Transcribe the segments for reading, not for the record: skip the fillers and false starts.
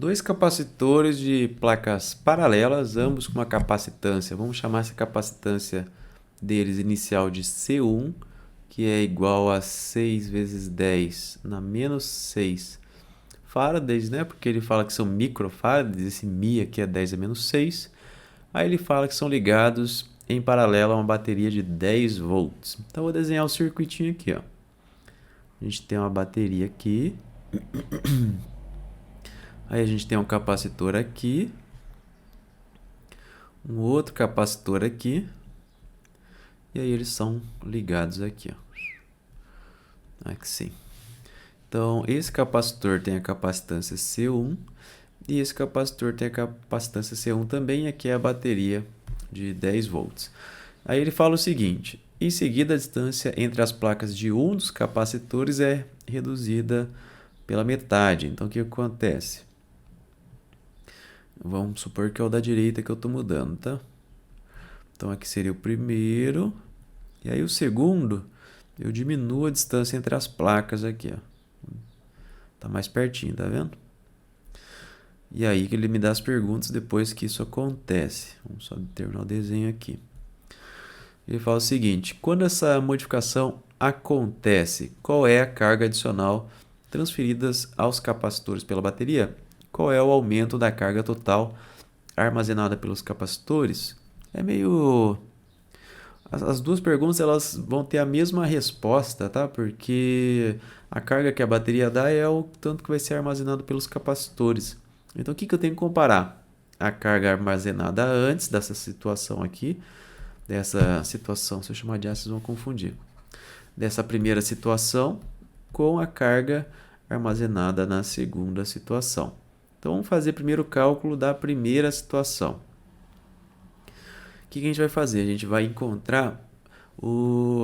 dois capacitores de placas paralelas, ambos com uma capacitância. Vamos chamar essa capacitância deles inicial de C1, que é igual a 6 vezes 10 na menos 6 farads, né? Porque ele fala que são microfarads, esse Mi aqui é 10 a menos 6. Aí ele fala que são ligados em paralelo a uma bateria de 10 volts. Então eu vou desenhar o circuitinho aqui, ó. A gente tem uma bateria aqui. Aí a gente tem um capacitor aqui. Um outro capacitor aqui. E aí eles são ligados aqui, ó. Aqui sim. Então esse capacitor tem a capacitância C1. E esse capacitor tem a capacitância C1 também. E aqui é a bateria de 10 volts. Aí ele fala o seguinte: em seguida, a distância entre as placas de um dos capacitores é reduzida pela metade. Então, o que acontece? Vamos supor que é o da direita que eu estou mudando, tá? Então, aqui seria o primeiro. E aí, o segundo, eu diminuo a distância entre as placas aqui, ó. Tá mais pertinho, tá vendo? E aí que ele me dá as perguntas depois que isso acontece. Vamos só terminar o desenho aqui. Ele fala o seguinte: quando essa modificação acontece, qual é a carga adicional transferida aos capacitores pela bateria? Qual é o aumento da carga total armazenada pelos capacitores? É meio... As duas perguntas elas vão ter a mesma resposta, tá? Porque a carga que a bateria dá é o tanto que vai ser armazenado pelos capacitores. Então, o que eu tenho que comparar? A carga armazenada antes dessa situação aqui, se eu chamar de A, vocês vão confundir. Dessa primeira situação com a carga armazenada na segunda situação. Então, vamos fazer primeiro o cálculo da primeira situação. O que a gente vai fazer? A gente vai encontrar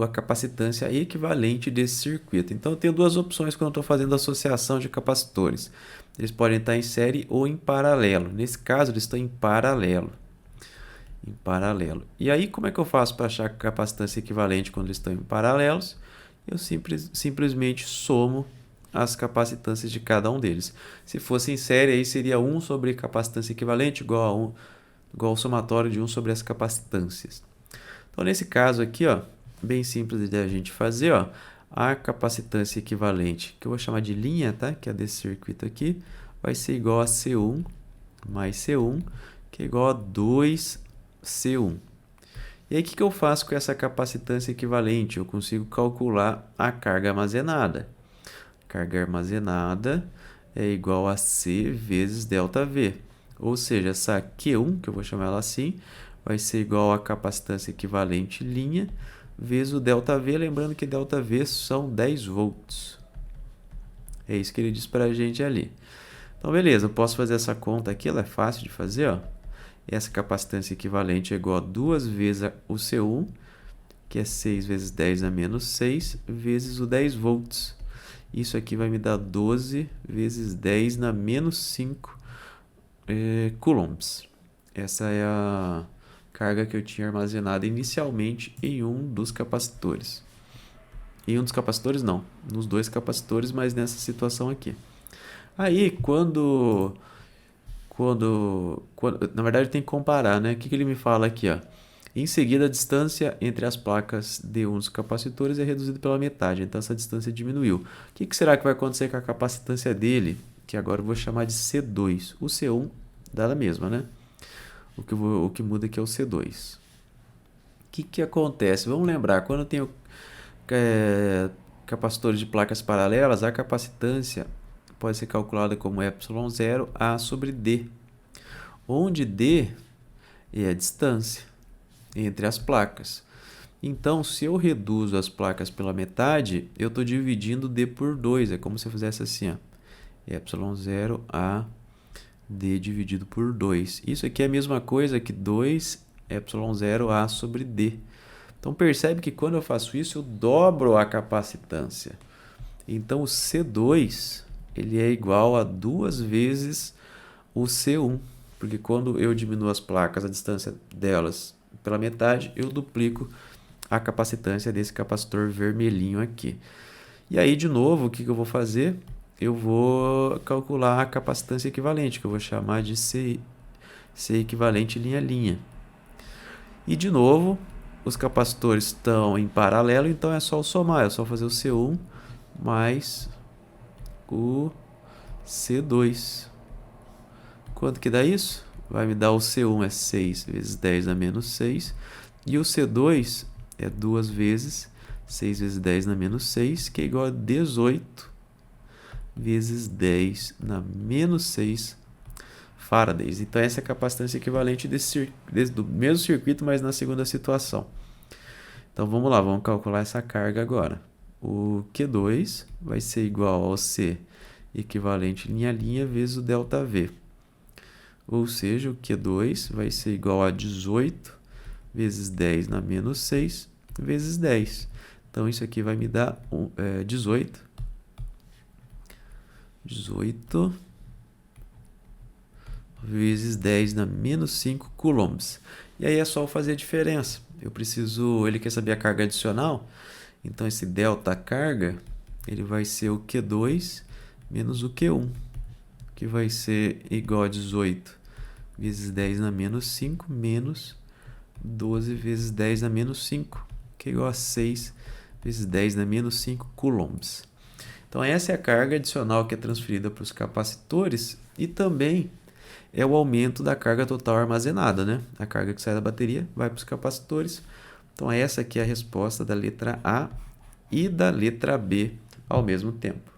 a capacitância equivalente desse circuito. Então, eu tenho duas opções quando eu estou fazendo associação de capacitores. Eles podem estar em série ou em paralelo. Nesse caso, eles estão em paralelo. E aí, como é que eu faço para achar a capacitância equivalente quando eles estão em paralelos? Eu simplesmente somo as capacitâncias de cada um deles. Se fosse em série, aí seria 1 sobre capacitância equivalente igual ao somatório de 1 sobre as capacitâncias. Então, nesse caso aqui, ó, bem simples de a gente fazer, ó, a capacitância equivalente, que eu vou chamar de linha, tá? Que é desse circuito aqui, vai ser igual a C1 mais C1, que é igual a 2C1. E aí, o que eu faço com essa capacitância equivalente? Eu consigo calcular a carga armazenada. Carga armazenada é igual a C vezes ΔV. Ou seja, essa Q1, que eu vou chamar ela assim, vai ser igual a capacitância equivalente linha vezes o ΔV. Lembrando que ΔV são 10 volts. É isso que ele diz para a gente ali. Então, beleza, eu posso fazer essa conta aqui, ela é fácil de fazer, ó. Essa capacitância equivalente é igual a 2 vezes o C1, que é 6 vezes 10 a menos 6, vezes o 10 volts. Isso aqui vai me dar 12 vezes 10 na menos 5 coulombs. Essa é a carga que eu tinha armazenada inicialmente em um dos capacitores. Em um dos capacitores não, nos dois capacitores, mas nessa situação aqui. Aí, quando na verdade tem que comparar, né? O que ele me fala aqui, ó? Em seguida, a distância entre as placas de um dos capacitores é reduzida pela metade, então essa distância diminuiu. O que será que vai acontecer com a capacitância dele, que agora eu vou chamar de C2? O C1 dá a mesma, né? O que muda aqui é o C2. O que acontece? Vamos lembrar, quando eu tenho capacitores de placas paralelas, a capacitância pode ser calculada como ε0 A sobre D, onde D é a distância entre as placas. Então, se eu reduzo as placas pela metade, eu estou dividindo D por 2. É como se eu fizesse assim, ó, ε0 A D dividido por 2. Isso aqui é a mesma coisa que 2 ε0 A sobre D. Então, percebe que quando eu faço isso, eu dobro a capacitância. Então, o C2 ele é igual a 2 vezes o C1. Porque quando eu diminuo as placas, a distância delas pela metade, eu duplico a capacitância desse capacitor vermelhinho aqui. E aí, de novo, o que eu vou fazer? eu vou calcular a capacitância equivalente, que eu vou chamar de C equivalente linha a linha. E de novo, os capacitores estão em paralelo, então é só somar, é só fazer o C1 mais o C2. Quanto que dá isso? Vai me dar o C1 é 6 vezes 10 a menos 6, e o C2 é 2 vezes 6 vezes 10 na menos 6, que é igual a 18 vezes 10 na menos 6 faradays. Então essa é a capacitância equivalente do mesmo circuito, mas na segunda situação. Então vamos lá, vamos calcular essa carga agora. O Q2 vai ser igual ao C equivalente linha a linha vezes o ΔV. Ou seja, o Q2 vai ser igual a 18 vezes 10 na menos 6 vezes 10. Então isso aqui vai me dar 18 vezes 10 na menos 5 coulombs. E aí é só fazer a diferença. Ele quer saber a carga adicional, então esse delta carga, ele vai ser o Q2 menos o Q1, que vai ser igual a 18 vezes 10 na menos 5 menos 12 vezes 10 na menos 5, que é igual a 6 vezes 10 na menos 5 coulombs. Então essa é a carga adicional que é transferida para os capacitores e também é o aumento da carga total armazenada, né? A carga que sai da bateria vai para os capacitores. Então essa aqui é a resposta da letra A e da letra B ao mesmo tempo.